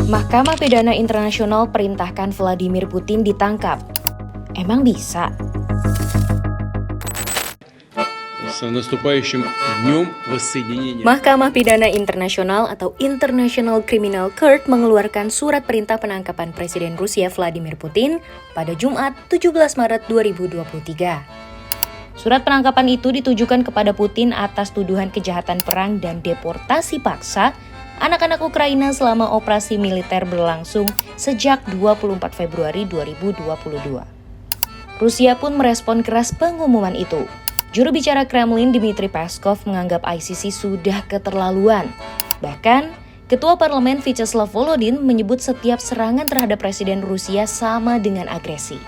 Mahkamah Pidana Internasional perintahkan Vladimir Putin ditangkap. Emang bisa? Mahkamah Pidana Internasional atau International Criminal Court mengeluarkan surat perintah penangkapan Presiden Rusia Vladimir Putin pada Jumat 17 Maret 2023. Surat penangkapan itu ditujukan kepada Putin atas tuduhan kejahatan perang dan deportasi paksa anak-anak Ukraina selama operasi militer berlangsung sejak 24 Februari 2022. Rusia pun merespon keras pengumuman itu. Juru bicara Kremlin Dmitry Peskov menganggap ICC sudah keterlaluan. Bahkan, Ketua Parlemen Vyacheslav Volodin menyebut setiap serangan terhadap Presiden Rusia sama dengan agresi.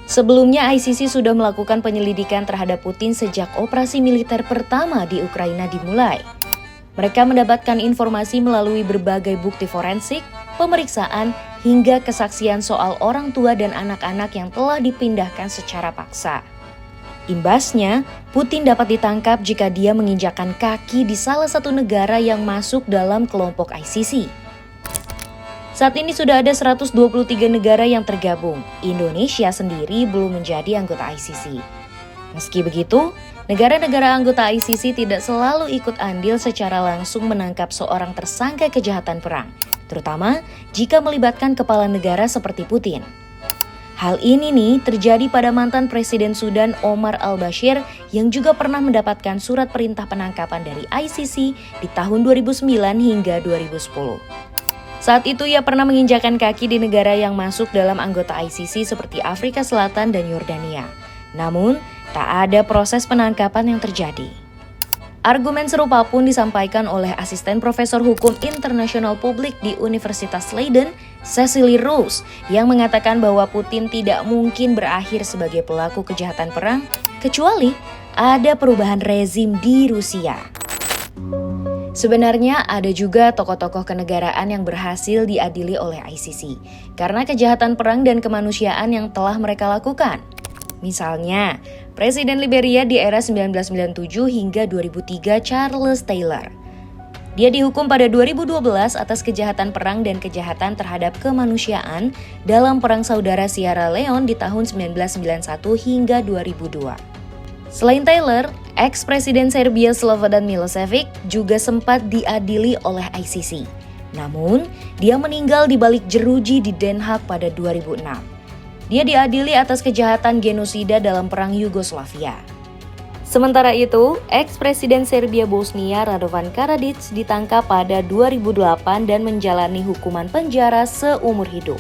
Sebelumnya, ICC sudah melakukan penyelidikan terhadap Putin sejak operasi militer pertama di Ukraina dimulai. Mereka mendapatkan informasi melalui berbagai bukti forensik, pemeriksaan, hingga kesaksian soal orang tua dan anak-anak yang telah dipindahkan secara paksa. Imbasnya, Putin dapat ditangkap jika dia menginjakkan kaki di salah satu negara yang masuk dalam kelompok ICC. Saat ini sudah ada 123 negara yang tergabung. Indonesia sendiri belum menjadi anggota ICC. Meski begitu, negara-negara anggota ICC tidak selalu ikut andil secara langsung menangkap seorang tersangka kejahatan perang, terutama jika melibatkan kepala negara seperti Putin. Hal ini terjadi pada mantan Presiden Sudan Omar al-Bashir yang juga pernah mendapatkan surat perintah penangkapan dari ICC di tahun 2009 hingga 2010. Saat itu ia pernah menginjakan kaki di negara yang masuk dalam anggota ICC seperti Afrika Selatan dan Yordania. Namun, tak ada proses penangkapan yang terjadi. Argumen serupa pun disampaikan oleh asisten profesor hukum internasional publik di Universitas Leiden, Cecily Rose, yang mengatakan bahwa Putin tidak mungkin berakhir sebagai pelaku kejahatan perang kecuali ada perubahan rezim di Rusia. Sebenarnya ada juga tokoh-tokoh kenegaraan yang berhasil diadili oleh ICC karena kejahatan perang dan kemanusiaan yang telah mereka lakukan. Misalnya, Presiden Liberia di era 1997 hingga 2003 Charles Taylor. Dia dihukum pada 2012 atas kejahatan perang dan kejahatan terhadap kemanusiaan dalam Perang Saudara Sierra Leone di tahun 1991 hingga 2002. Selain Taylor, ex-presiden Serbia Slobodan Milosevic juga sempat diadili oleh ICC. Namun, dia meninggal di balik jeruji di Den Haag pada 2006. Dia diadili atas kejahatan genosida dalam Perang Yugoslavia. Sementara itu, ex-presiden Serbia Bosnia Radovan Karadzic ditangkap pada 2008 dan menjalani hukuman penjara seumur hidup.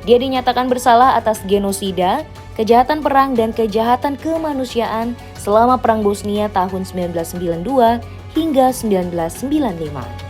Dia dinyatakan bersalah atas genosida, kejahatan perang dan kejahatan kemanusiaan selama Perang Bosnia tahun 1992 hingga 1995.